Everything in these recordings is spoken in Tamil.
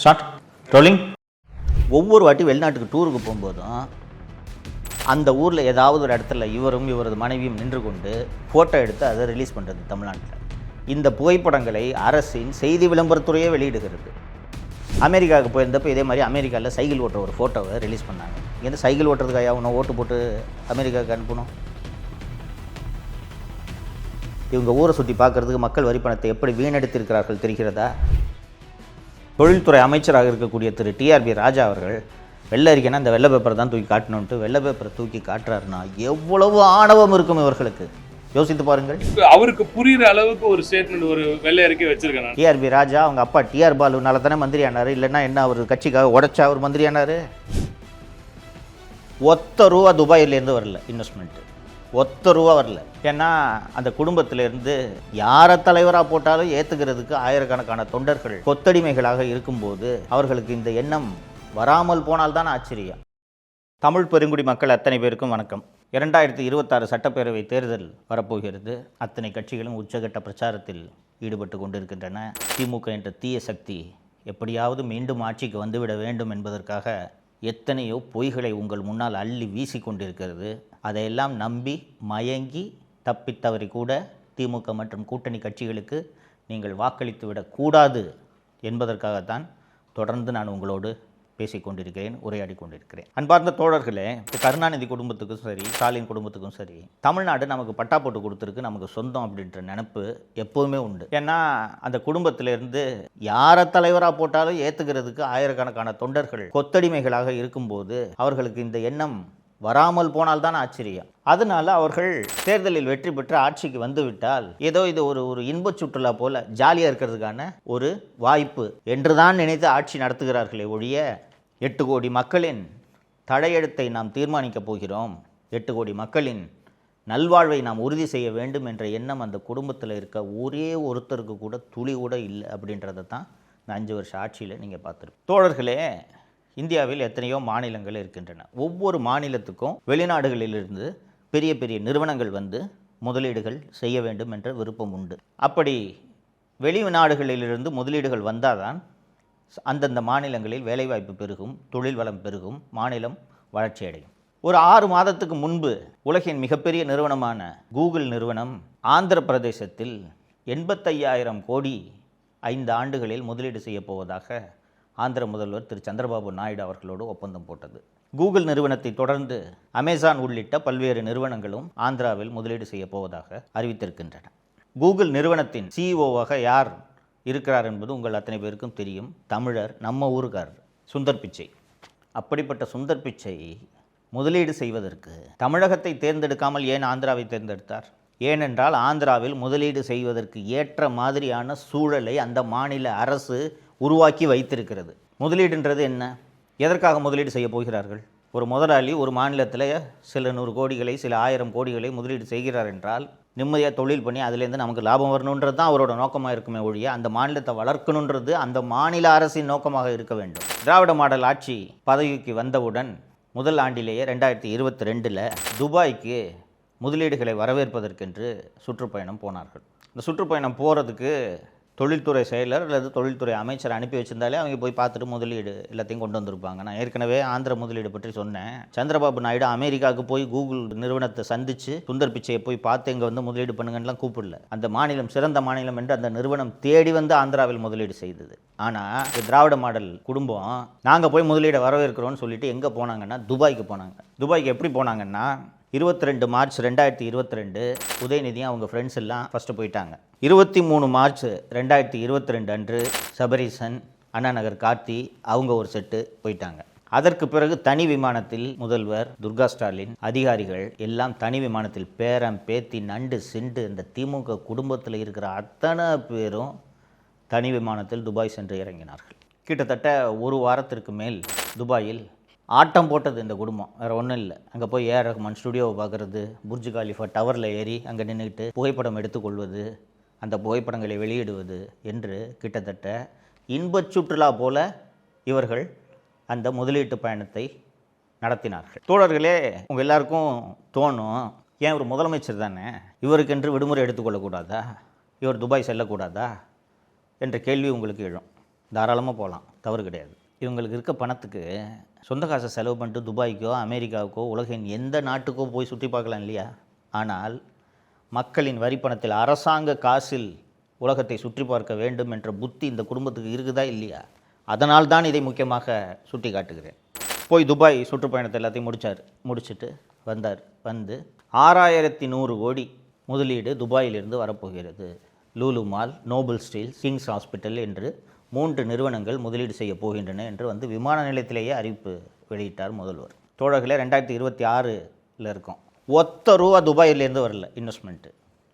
Start rolling. ஒவ்வொரு வாட்டி வெளிநாட்டுக்கு டூருக்கு போகும்போதும் அந்த ஊரில் ஏதாவது ஒரு இடத்துல இவரும் இவரது மனைவியும் நின்று கொண்டு ஃபோட்டோ எடுத்து அதை ரிலீஸ் பண்ணுறது தமிழ்நாட்டில். இந்த புகைப்படங்களை அரசின் செய்தி விளம்பரத்துறையே வெளியிடுகிறது. அமெரிக்காவுக்கு போயிருந்தப்போ இதே மாதிரி அமெரிக்காவில் சைக்கிள் ஓட்டுற ஒரு ஃபோட்டோவை ரிலீஸ் பண்ணாங்க. இங்கேருந்து சைக்கிள் ஓட்டுறதுக்காக அவனை ஓட்டு போட்டு அமெரிக்காவுக்கு அனுப்பணும். இவங்க ஊரை சுற்றி பார்க்குறதுக்கு மக்கள் வரி பணத்தை எப்படி வீணெடுத்திருக்கிறார்கள் தெரிகிறதா? தொழில்துறை அமைச்சராக இருக்கக்கூடிய திரு டிஆர்பி ராஜா அவர்கள் வெள்ளை அறிக்கைன்னா அந்த வெள்ளை பேப்பரை தான் தூக்கி காட்டணுன்ட்டு வெள்ளை பேப்பரை தூக்கி காட்டுறாருன்னா எவ்வளவு ஆணவம் இருக்கும் இவர்களுக்கு, யோசித்து பாருங்கள். அவருக்கு புரியுற அளவுக்கு ஒரு ஸ்டேட்மெண்ட், ஒரு வெள்ளை அறிக்கை வச்சிருக்கேன். டிஆர்பி ராஜா அவங்க அப்பா டிஆர் பாலுனால தானே மந்திரி ஆனார், இல்லைன்னா என்ன அவர் கட்சிக்காக உடைச்சா அவர் மந்திரி ஆனார்? ஒத்த ரூபா துபாயிலேருந்து வரல இன்வெஸ்ட்மெண்ட்டு, ஒத்த ரூபா வரல. ஏன்னா அந்த குடும்பத்திலேருந்து யாரை தலைவராக போட்டாலும் ஏற்றுக்கிறதுக்கு ஆயிரக்கணக்கான தொண்டர்கள் கொத்தடிமைகளாக இருக்கும்போது அவர்களுக்கு இந்த எண்ணம் வராமல் போனால்தான் ஆச்சரியம். தமிழ் பெருங்குடி மக்கள் அத்தனை பேருக்கும் வணக்கம். 2026 சட்டப்பேரவை தேர்தல் வரப்போகிறது. அத்தனை கட்சிகளும் உச்சகட்ட பிரச்சாரத்தில் ஈடுபட்டு கொண்டிருக்கின்றன. திமுக என்ற தீய சக்தி எப்படியாவது மீண்டும் ஆட்சிக்கு வந்துவிட வேண்டும் என்பதற்காக எத்தனையோ பொய்களை உங்கள் முன்னால் அள்ளி வீசி கொண்டிருக்கிறது. அதையெல்லாம் நம்பி மயங்கி தப்பித்தவரை கூட திமுக மற்றும் கூட்டணி கட்சிகளுக்கு நீங்கள் வாக்களித்து விடக்கூடாது என்பதற்காகத்தான் தொடர்ந்து நான் உங்களோடு பேசிக்கொண்டிருக்கிறேன், உரையாடி கொண்டிருக்கிறேன். அன்பார்ந்த தோழர்களே, கருணாநிதி குடும்பத்துக்கும் சரி, ஸ்டாலின் குடும்பத்துக்கும் சரி, தமிழ்நாடு நமக்கு பட்டா போட்டு கொடுத்துருக்கு, நமக்கு சொந்தம் அப்படின்ற நினைப்பு எப்போதுமே உண்டு. ஏன்னா அந்த குடும்பத்திலேருந்து யாரை தலைவராக போட்டாலும் ஏற்றுக்கிறதுக்கு ஆயிரக்கணக்கான தொண்டர்கள் கொத்தடிமைகளாக இருக்கும்போது அவர்களுக்கு இந்த எண்ணம் வராமல் போனால்தான் ஆச்சரியம். அதனால அவர்கள் தேர்தலில் வெற்றி பெற்று ஆட்சிக்கு வந்துவிட்டால் ஏதோ இது ஒரு இன்பச் சுற்றுலா போல ஜாலியாக இருக்கிறதுக்கான ஒரு வாய்ப்பு என்றுதான் நினைத்து ஆட்சி நடத்துகிறார்களே ஒழிய 8 கோடி மக்களின் தலையெழுத்தை நாம் தீர்மானிக்கப் போகிறோம், 8 கோடி மக்களின் நல்வாழ்வை நாம் உறுதி செய்ய வேண்டும் என்ற எண்ணம் அந்த குடும்பத்தில் இருக்க ஒரே ஒருத்தருக்கு கூட துளி கூட இல்லை அப்படின்றத தான் இந்த 5 வருஷ ஆட்சியில் நீங்கள் பார்த்துருப்போம். தோழர்களே, இந்தியாவில் எத்தனையோ மாநிலங்கள் இருக்கின்றன. ஒவ்வொரு மாநிலத்துக்கும் வெளிநாடுகளிலிருந்து பெரிய பெரிய நிறுவனங்கள் வந்து முதலீடுகள் செய்ய வேண்டும் என்ற விருப்பம் உண்டு. அப்படி வெளிநாடுகளிலிருந்து முதலீடுகள் வந்தால் தான் அந்தந்த மாநிலங்களில் வேலைவாய்ப்பு பெருகும், தொழில் வளம் பெருகும், மாநிலம் வளர்ச்சி அடையும். ஒரு 6 மாதத்துக்கு முன்பு உலகின் மிகப்பெரிய நிறுவனமான கூகுள் நிறுவனம் ஆந்திர பிரதேசத்தில் 85,000 கோடி 5 ஆண்டுகளில் முதலீடு செய்ய போவதாக ஆந்திர முதல்வர் திரு சந்திரபாபு நாயுடு அவர்களோடு ஒப்பந்தம் போட்டது. கூகுள் நிறுவனத்தை தொடர்ந்து அமேசான் உள்ளிட்ட பல்வேறு நிறுவனங்களும் ஆந்திராவில் முதலீடு செய்ய போவதாக அறிவித்திருக்கின்றன. கூகுள் நிறுவனத்தின் சிஇஓவாக யார் இருக்கிறார் என்பது உங்கள் அத்தனை பேருக்கும் தெரியும். தமிழர், நம்ம ஊருக்காரர் சுந்தர் பிச்சை. அப்படிப்பட்ட சுந்தர் பிச்சை முதலீடு செய்வதற்கு தமிழகத்தை தேர்ந்தெடுக்காமல் ஏன் ஆந்திராவை தேர்ந்தெடுத்தார்? ஏனென்றால் ஆந்திராவில் முதலீடு செய்வதற்கு ஏற்ற மாதிரியான சூழலை அந்த மாநில அரசு உருவாக்கி வைத்திருக்கிறது. முதலீடுன்றது என்ன? எதற்காக முதலீடு செய்ய போகிறார்கள்? ஒரு முதலாளி ஒரு மாநிலத்தில் சில 100 கோடிகளை, சில 1000 கோடிகளை முதலீடு செய்கிறார் என்றால் நிம்மதியாக தொழில் பண்ணி அதுலேருந்து நமக்கு லாபம் வரணுன்றது தான் அவரோட நோக்கமாக இருக்குமே ஒழிய அந்த மாநிலத்தை வளர்க்கணுன்றது அந்த மாநில அரசின் நோக்கமாக இருக்க வேண்டும். திராவிட மாடல் ஆட்சி பதவிக்கு வந்தவுடன் முதல் ஆண்டிலேயே 2022 துபாய்க்கு முதலீடுகளை வரவேற்பதற்கென்று சுற்றுப்பயணம் போனார்கள். இந்த சுற்றுப்பயணம் போகிறதுக்கு தொழில்துறை செயலர் அல்லது தொழில்துறை அமைச்சர் அனுப்பி வச்சிருந்தாலே அவங்க போய் பார்த்துட்டு முதலீடு எல்லாத்தையும் கொண்டு வந்திருப்பாங்க. நான் ஏற்கனவே ஆந்திர முதலீடு பற்றி சொன்னேன். சந்திரபாபு நாயுடு அமெரிக்காவுக்கு போய் கூகுள் நிறுவனத்தை சந்தித்து சுந்தர் பிச்சையை போய் பார்த்து இங்கே வந்து முதலீடு பண்ணுங்கலாம் கூப்பிடல. அந்த மாநிலம் சிறந்த மாநிலம் என்று அந்த நிறுவனம் தேடி வந்து ஆந்திராவில் முதலீடு செய்தது. ஆனால் திராவிட மாடல் குடும்பம் நாங்கள் போய் முதலீடை வரவேற்கிறோன்னு சொல்லிட்டு எங்கே போனாங்கன்னா துபாய்க்கு போனாங்க. துபாய்க்கு எப்படி போனாங்கன்னா 22 மார்ச் 2022 உதயநிதியும் அவங்க ஃப்ரெண்ட்ஸ் எல்லாம் ஃபஸ்ட்டு போயிட்டாங்க. 23 மார்ச் 2022 அன்று சபரீசன், அண்ணா நகர் கார்த்தி அவங்க ஒரு செட்டு போயிட்டாங்க. அதற்கு பிறகு தனி விமானத்தில் முதல்வர், துர்கா ஸ்டாலின், அதிகாரிகள் எல்லாம் தனி விமானத்தில் பேரம் பேத்தி நண்டு சிண்டு இந்த திமுக குடும்பத்தில் இருக்கிற அத்தனை பேரும் தனி விமானத்தில் துபாய் சென்று இறங்கினார்கள். கிட்டத்தட்ட ஒரு வாரத்திற்கு மேல் துபாயில் ஆட்டம் போட்டது இந்த குடும்பம். வேறு ஒன்றும் இல்லை. அங்கே போய் ஏஆர் ரஹ்மான் ஸ்டுடியோவை பார்க்குறது, புர்ஜ் காலிஃபா டவரில் ஏறி அங்கே நின்றுக்கிட்டு புகைப்படம் எடுத்துக்கொள்வது, அந்த புகைப்படங்களை வெளியிடுவது என்று கிட்டத்தட்ட இன்பச் சுற்றுலா போல இவர்கள் அந்த முதலீட்டு பயணத்தை நடத்தினார்கள். தோழர்களே, உங்கள் எல்லாருக்கும் தோணும், ஏன் ஒரு முதலமைச்சர் தானே, இவருக்கென்று விடுமுறை எடுத்துக்கொள்ளக்கூடாதா, இவர் துபாய் செல்லக்கூடாதா என்ற கேள்வி உங்களுக்கு எழும். தாராளமாக போகலாம், தவறு கிடையாது. இவங்களுக்கு இருக்க பணத்துக்கு சொந்த காசை செலவு பண்ணிட்டு துபாய்க்கோ அமெரிக்காவுக்கோ உலகின் எந்த நாட்டுக்கோ போய் சுற்றி பார்க்கலாம் இல்லையா? ஆனால் மக்களின் வரிப்பணத்தில் அரசாங்க காசில் உலகத்தை சுற்றி பார்க்க வேண்டும் என்ற புத்தி இந்த குடும்பத்துக்கு இருக்குதா இல்லையா? அதனால் தான் இதை முக்கியமாக சுட்டி காட்டுகிறேன். போய் துபாய் சுற்றுப்பயணத்தை எல்லாத்தையும் முடிச்சுட்டு வந்தார். வந்து 6100 கோடி முதலீடு துபாயிலிருந்து வரப்போகிறது. Lulu mall, Nobel steel, Kings hospital என்று 3 நிறுவனங்கள் முதலீடு செய்ய போகின்றன என்று வந்து விமான நிலையத்திலேயே அறிவிப்பு வெளியிட்டார் முதல்வர். தோழர்களே, 2026 இருக்கோம். ஒத்த ரூபா துபாயிலேருந்து வரல இன்வெஸ்ட்மெண்ட்டு,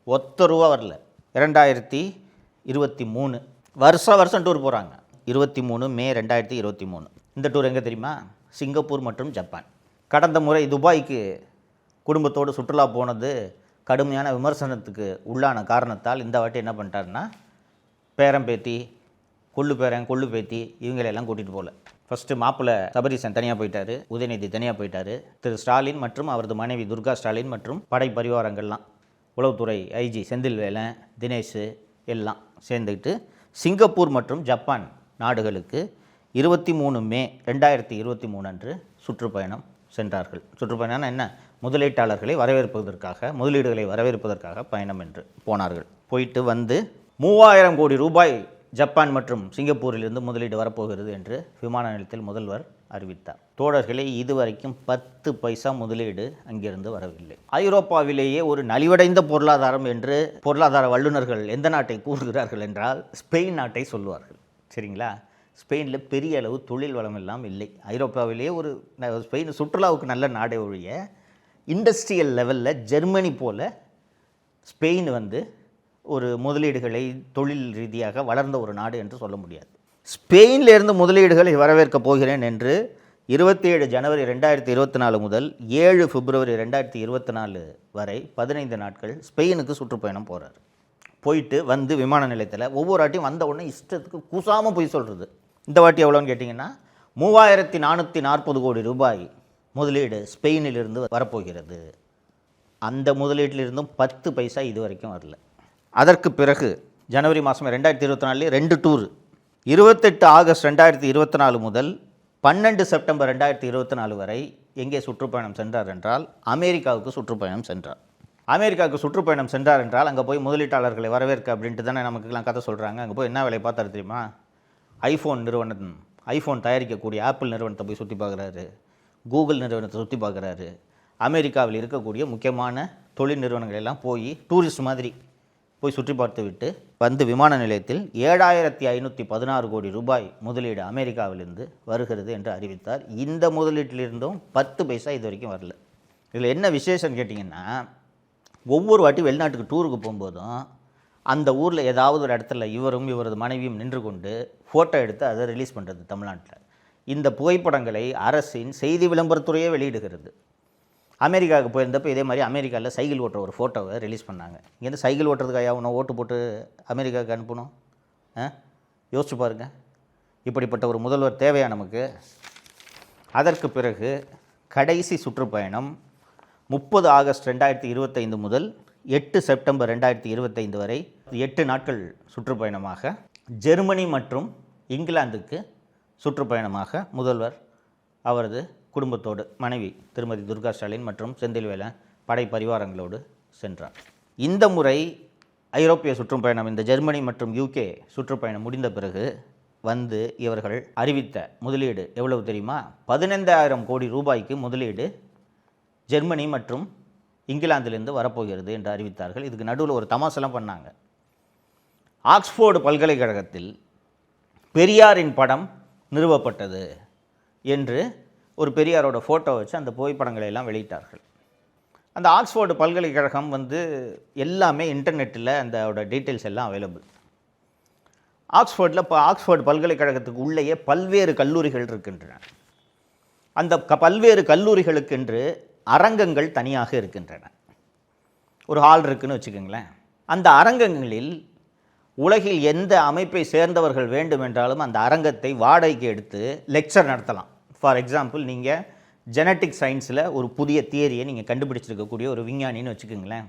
ஒத்த ரூபா வரல. 2023 வருஷம் டூர் போகிறாங்க. 23 மே 2023. இந்த டூர் எங்கே தெரியுமா? சிங்கப்பூர் மற்றும் ஜப்பான். கடந்த முறை துபாய்க்கு குடும்பத்தோடு சுற்றுலா போனது கடுமையான விமர்சனத்துக்கு உள்ளான காரணத்தால் இந்த வாட்டி என்ன பண்ணிட்டாருன்னா, பேரம்பேத்தி, கொள்ளு பேரன், கொள்ளு பேத்தி இவங்களெல்லாம் கூட்டிகிட்டு போகல. ஃபஸ்ட்டு மாப்பிள்ளை சபரீசன் தனியாக போயிட்டார், உதயநிதி தனியாக போயிட்டார். திரு ஸ்டாலின் மற்றும் அவரது மனைவி துர்கா ஸ்டாலின் மற்றும் படை பரிவாரங்கள்லாம், உளவுத்துறை ஐஜி செந்தில்வேலன், தினேஷ் எல்லாம் சேர்ந்துக்கிட்டு சிங்கப்பூர் மற்றும் ஜப்பான் நாடுகளுக்கு 23 மே 2023 அன்று சுற்றுப்பயணம் சென்றார்கள். சுற்றுப்பயணம்னா என்ன? முதலீட்டாளர்களை வரவேற்பதற்காக, முதலீடுகளை வரவேற்பதற்காக பயணம் என்று போனார்கள். போயிட்டு வந்து 3000 கோடி ரூபாய் ஜப்பான் மற்றும் சிங்கப்பூரிலிருந்து முதலீடு வரப்போகிறது என்று விமான நிலையத்தில் முதல்வர் அறிவித்தார். தோழர்களே, இதுவரைக்கும் 10 பைசா முதலீடு அங்கிருந்து வரவில்லை. ஐரோப்பாவிலேயே ஒரு நலிவடைந்த பொருளாதாரம் என்று பொருளாதார வல்லுநர்கள் எந்த நாட்டை கூறுகிறார்கள் என்றால் ஸ்பெயின் நாட்டை சொல்லுவார்கள். சரிங்களா? ஸ்பெயினில் பெரிய அளவு தொழில் வளம் எல்லாம் இல்லை. ஐரோப்பாவிலேயே ஒரு ஸ்பெயின் சுற்றுலாவுக்கு நல்ல நாடே ஒழிய இண்டஸ்ட்ரியல் லெவலில் ஜெர்மனி போல் ஸ்பெயின் வந்து ஒரு முதலீடுகளை தொழில் ரீதியாக வளர்ந்த ஒரு நாடு என்று சொல்ல முடியாது. ஸ்பெயினிலிருந்து முதலீடுகளை வரவேற்கப் போகிறேன் என்று 27 ஜனவரி 2024 முதல் 7 பிப்ரவரி 2024 வரை 15 நாட்கள் ஸ்பெயினுக்கு சுற்றுப்பயணம் போகிறார். போயிட்டு வந்து விமான நிலையத்தில் ஒவ்வொரு வாட்டியும் வந்த உடனே இஷ்டத்துக்கு கூசாமல் போய் சொல்கிறது. இந்த வாட்டி எவ்வளோன்னு கேட்டிங்கன்னா 3440 கோடி ரூபாய் முதலீடு ஸ்பெயினிலிருந்து வரப்போகிறது. அந்த முதலீட்டிலிருந்தும் 10 பைசா இது வரைக்கும் வரல. அதற்கு பிறகு ஜனவரி மாதம் 2024 2 டூர், 28 ஆகஸ்ட் 2024 முதல் 12 செப்டம்பர் 2024 வரை எங்கே சுற்றுப்பயணம் சென்றார் என்றால் அமெரிக்காவுக்கு சுற்றுப்பயணம் சென்றார். அமெரிக்காவுக்கு சுற்றுப்பயணம் சென்றார் என்றால் அங்கே போய் முதலீட்டாளர்களை வரவேற்க அப்படின்ட்டு தானே நமக்குலாம் கதை சொல்கிறாங்க. அங்கே போய் என்ன வேலை பார்த்தாரு தெரியுமா? ஐஃபோன் தயாரிக்கக்கூடிய ஆப்பிள் நிறுவனத்தை போய் சுற்றி பார்க்குறாரு, கூகுள் நிறுவனத்தை சுற்றி பார்க்குறாரு. அமெரிக்காவில் இருக்கக்கூடிய முக்கியமான தொழில் நிறுவனங்கள் எல்லாம் போய் டூரிஸ்ட் மாதிரி போய் சுற்றி பார்த்து விட்டு வந்து விமான நிலையத்தில் 7516 கோடி ரூபாய் முதலீடு அமெரிக்காவிலிருந்து வருகிறது என்று அறிவித்தார். இந்த முதலீட்டிலிருந்தும் 10 பைசா இது வரைக்கும் வரல. இதில் என்ன விசேஷம் கேட்டிங்கன்னா, ஒவ்வொரு வாட்டி வெளிநாட்டுக்கு டூருக்கு போகும்போதும் அந்த ஊரில் ஏதாவது ஒரு இடத்துல இவரும் இவரது மனைவியும் நின்று கொண்டு ஃபோட்டோ எடுத்து அதை ரிலீஸ் பண்ணுறது தமிழ்நாட்டில். இந்த புகைப்படங்களை அரசின் செய்தி விளம்பரத்துறையே வெளியிடுகிறது. அமெரிக்காவுக்கு போயிருந்தப்போ இதே மாதிரி அமெரிக்காவில் சைக்கிள் ஓட்டுற ஒரு ஃபோட்டோவை ரிலீஸ் பண்ணாங்க. இங்கேருந்து சைக்கிள் ஓட்டுறதுக்காக அவனை ஓட்டு போட்டு அமெரிக்காவுக்கு அனுப்பணும்? யோசிச்சு பாருங்கள். இப்படிப்பட்ட ஒரு முதல்வர் தேவையா நமக்கு? அதற்கு பிறகு கடைசி சுற்றுப்பயணம் 30 ஆகஸ்ட் 2025 முதல் 8 செப்டம்பர் 2025 வரை 8 நாட்கள் சுற்றுப்பயணமாக ஜெர்மனி மற்றும் இங்கிலாந்துக்கு சுற்றுப்பயணமாக முதல்வர் அவரது குடும்பத்தோடு மனைவி திருமதி துர்கா ஸ்டாலின் மற்றும் செந்தில்வேலன் படை பரிவாரங்களோடு சென்றார். இந்த முறை ஐரோப்பிய சுற்றுப்பயணம், இந்த ஜெர்மனி மற்றும் யூகே சுற்றுப்பயணம் முடிந்த பிறகு வந்து இவர்கள் அறிவித்த முதலீடு எவ்வளவு தெரியுமா? 15000 கோடி ரூபாய்க்கு முதலீடு ஜெர்மனி மற்றும் இங்கிலாந்திலிருந்து வரப்போகிறது என்று அறிவித்தார்கள். இதுக்கு நடுவில் ஒரு தமாசெல்லாம் பண்ணாங்க. ஆக்ஸ்போர்டு பல்கலைக்கழகத்தில் பெரியாரின் படம் நிறுவப்பட்டது என்று ஒரு பெரியாரோட ஃபோட்டோ வச்சு அந்த புகைப்படங்களை எல்லாம் வெளியிட்டார்கள். அந்த ஆக்ஸ்போர்டு பல்கலைக்கழகம் வந்து எல்லாமே இன்டர்நெட்டில் அதோட டீட்டெயில்ஸ் எல்லாம் அவைலபிள். ஆக்ஸ்போர்டு பல்கலைக்கழகத்துக்கு உள்ளேயே பல்வேறு கல்லூரிகள் இருக்கின்றன. அந்த பல்வேறு கல்லூரிகளுக்கென்று அரங்கங்கள் தனியாக இருக்கின்றன. ஒரு ஹால் இருக்குன்னு வச்சுக்கோங்களேன். அந்த அரங்கங்களில் உலகில் எந்த அமைப்பை சேர்ந்தவர்கள் வேண்டுமென்றாலும் அந்த அரங்கத்தை வாடகைக்கு எடுத்து லெக்சர் நடத்தலாம். ஃபார் எக்ஸாம்பிள், நீங்கள் ஜெனட்டிக் சயின்ஸில் ஒரு புதிய தியரியை நீங்கள் கண்டுபிடிச்சிருக்கக்கூடிய ஒரு விஞ்ஞானின்னு வச்சுக்கோங்களேன்.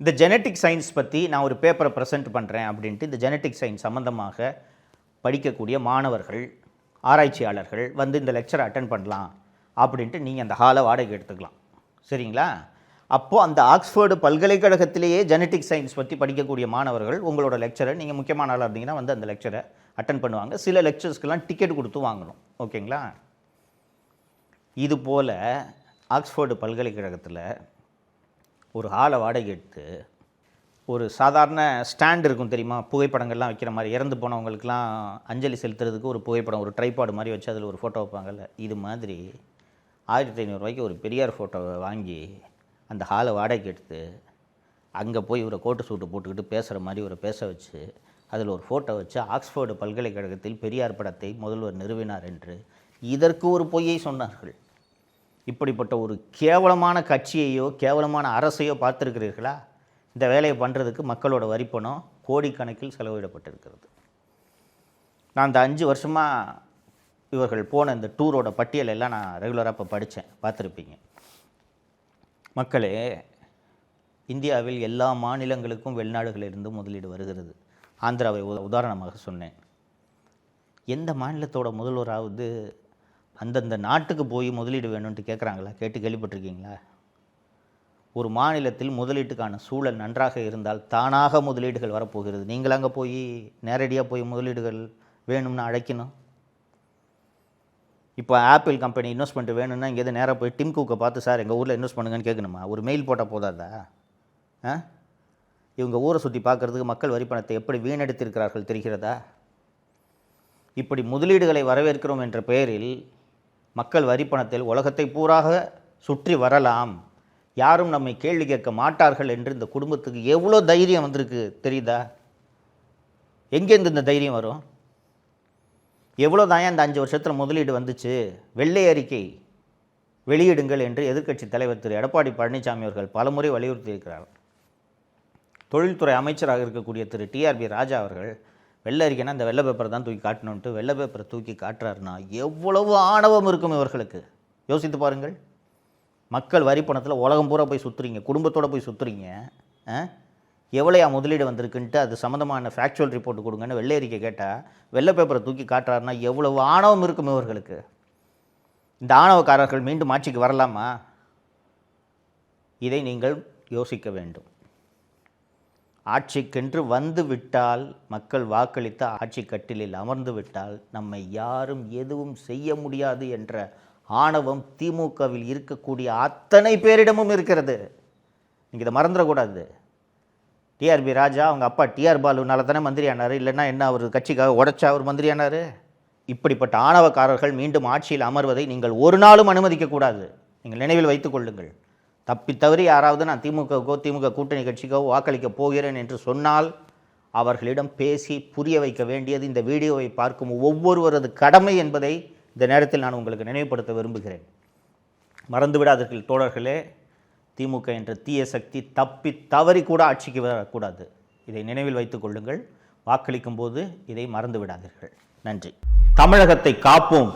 இந்த ஜெனட்டிக் சயின்ஸ் பற்றி நான் ஒரு பேப்பரை ப்ரெசென்ட் பண்ணுறேன் அப்படின்ட்டு இந்த ஜெனட்டிக் சயின்ஸ் சம்மந்தமாக படிக்கக்கூடிய மாணவர்கள், ஆராய்ச்சியாளர்கள் வந்து இந்த லெக்சரை அட்டென்ட் பண்ணலாம் அப்படின்ட்டு நீங்கள் அந்த ஹாலை வாடகை எடுத்துக்கலாம். சரிங்களா? அப்போது அந்த ஆக்ஸ்ஃபோர்டு பல்கலைக்கழகத்திலேயே ஜெனட்டிக் சயின்ஸ் பற்றி படிக்கக்கூடிய மாணவர்கள் உங்களோட லெக்சரை, நீங்கள் முக்கியமான ஆளாக இருந்தீங்கன்னா வந்து அந்த லெக்சரை அட்டென்ட் பண்ணுவாங்க. சில லெக்சர்ஸ்க்கெல்லாம் டிக்கெட் கொடுத்து வாங்கணும். ஓகேங்களா? இது போல் ஆக்ஸ்ஃபோர்டு பல்கலைக்கழகத்தில் ஒரு ஹாலை வாடகை எடுத்து ஒரு சாதாரண ஸ்டாண்ட் இருக்கும் தெரியுமா, புகைப்படங்கள்லாம் வைக்கிற மாதிரி, இறந்து போனவங்களுக்கெல்லாம் அஞ்சலி செலுத்துறதுக்கு ஒரு புகைப்படம், ஒரு ட்ரைபாடு மாதிரி வச்சு அதில் ஒரு ஃபோட்டோ வைப்பாங்கல்ல, இது மாதிரி 1500 ரூபாய்க்கு ஒரு பெரியார் ஃபோட்டோவை வாங்கி அந்த ஹாலை வாடகைக்கு எடுத்து அங்கே போய் இவரை கோட்டு சூட்டு போட்டுக்கிட்டு பேசுகிற மாதிரி இவரை பேச வச்சு அதில் ஒரு ஃபோட்டோ வச்சு ஆக்ஸ்ஃபோர்டு பல்கலைக்கழகத்தில் பெரியார் படத்தை முதல்வர் நிறுவினார் என்று இதற்கு ஒரு பொய்யை சொன்னார்கள். இப்படிப்பட்ட ஒரு கேவலமான கட்சியையோ கேவலமான அரசையோ பார்த்துருக்கிறீர்களா? இந்த வேலையை பண்ணுறதுக்கு மக்களோட வரிப்பணம் கோடிக்கணக்கில் செலவிடப்பட்டிருக்கிறது. நான் இந்த 5 வருஷமாக இவர்கள் போன இந்த டூரோட பட்டியல் எல்லாம் நான் ரெகுலராக இப்போ படித்தேன், பார்த்துருப்பீங்க. மக்களே, இந்தியாவில் எல்லா மாநிலங்களுக்கும் வெளிநாடுகளிலிருந்து முதலீடு வருகிறது. ஆந்திராவை உதாரணமாக சொன்னேன். எந்த மாநிலத்தோட முதல்வராவது அந்தந்த நாட்டுக்கு போய் முதலீடு வேணும்ன்ட்டு கேட்குறாங்களா? கேட்டு கேள்விப்பட்டிருக்கீங்களா? ஒரு மாநிலத்தில் முதலீட்டுக்கான சூழல் நன்றாக இருந்தால் தானாக முதலீடுகள் வரப்போகிறது. நீங்கள் அங்கே போய் நேரடியாக போய் முதலீடுகள் வேணும்னு அழைக்கணும். இப்போ ஆப்பிள் கம்பெனி இன்வெஸ்ட்மெண்ட் வேணும்னா இங்கேருந்து நேராக போய் டிம் குக்கை பார்த்து, சார் எங்கள் ஊரில் இன்வெஸ்ட் பண்ணுங்கன்னு கேட்கணுமா? ஒரு மெயில் போட்டால் போதாதா? இவங்க ஊரை சுற்றி பார்க்குறதுக்கு மக்கள் வரிப்பணத்தை எப்படி வீணெடுத்திருக்கிறார்கள் தெரிகிறதா? இப்படி முதலீடுகளை வரவேற்கிறோம் என்ற பெயரில் மக்கள் வரிப்பணத்தில் உலகத்தை பூராக சுற்றி வரலாம், யாரும் நம்மை கேள்வி கேட்க மாட்டார்கள் என்று இந்த குடும்பத்துக்கு எவ்வளோ தைரியம் வந்திருக்கு தெரியுதா? எங்கேருந்து இந்த தைரியம் வரும்? எவ்வளோ தான் இந்த 5 வருஷத்தில் முதலீடு வந்துச்சு? வெள்ளை அறிக்கை வெளியிடுங்கள் என்று எதிர்க்கட்சி தலைவர் திரு எடப்பாடி பழனிசாமி அவர்கள் பலமுறை வலியுறுத்தியிருக்கிறார். தொழில்துறை அமைச்சராக இருக்கக்கூடிய திரு டிஆர்பி ராஜா அவர்கள் வெள்ளை அறிக்கைனா இந்த வெள்ளை பேப்பரை தான் தூக்கி காட்டணுன்ட்டு வெள்ளை பேப்பரை தூக்கி காட்டுறாருன்னா எவ்வளவு ஆணவம் இருக்கும் இவர்களுக்கு? யோசித்து பாருங்கள். மக்கள் வரி பணத்தில் உலகம் பூரா போய் சுற்றுறீங்க, குடும்பத்தோடு போய் சுற்றுறீங்க. எவ்வளையா முதலீடு வந்திருக்குன்ட்டு அது சம்மந்தமான ஃபேக்சுவல் ரிப்போர்ட் கொடுங்கன்னு வெள்ளை அறிக்கை கேட்டால் வெள்ளை பேப்பரை தூக்கி காட்டுறாருன்னா எவ்வளவு ஆணவம் இருக்கும் இவர்களுக்கு? இந்த ஆணவக்காரர்கள் மீண்டும் ஆட்சிக்கு வரலாமா? இதை நீங்கள் யோசிக்க வேண்டும். ஆட்சிக்கென்று வந்து விட்டால், மக்கள் வாக்களித்த ஆட்சி கட்டிலில் அமர்ந்து விட்டால் நம்மை யாரும் எதுவும் செய்ய முடியாது என்ற ஆணவம் திமுகவில் இருக்கக்கூடிய அத்தனை பேரிடமும் இருக்கிறது. நீங்கள் இதை மறந்துடக்கூடாது. டிஆர்பி ராஜா அவங்க அப்பா டிஆர் பாலுனால தானே மந்திரி ஆனார், இல்லைன்னா என்ன அவர் கட்சிக்காக உடைச்சா அவர் மந்திரி ஆனார்? இப்படிப்பட்ட ஆணவக்காரர்கள் மீண்டும் ஆட்சியில் அமர்வதை நீங்கள் ஒரு நாளும் அனுமதிக்கக்கூடாது. நீங்கள் நினைவில் வைத்துக் கொள்ளுங்கள். தப்பி தவறி யாராவது நான் திமுகவுக்கோ திமுக கூட்டணி கட்சிக்கோ வாக்களிக்கப் போகிறேன் என்று சொன்னால் அவர்களிடம் பேசி புரிய வைக்க வேண்டியது இந்த வீடியோவை பார்க்கும் ஒவ்வொருவரது கடமை என்பதை இந்த நேரத்தில் நான் உங்களுக்கு நினைவுபடுத்த விரும்புகிறேன். மறந்துவிடாதீர்கள் தோழர்களே, திமுக என்ற தீய சக்தி தப்பி தவறி கூட ஆட்சிக்கு வரக்கூடாது. இதை நினைவில் வைத்துக் கொள்ளுங்கள். வாக்களிக்கும் போது இதை மறந்து விடாதீர்கள். நன்றி. தமிழகத்தை காப்போம்.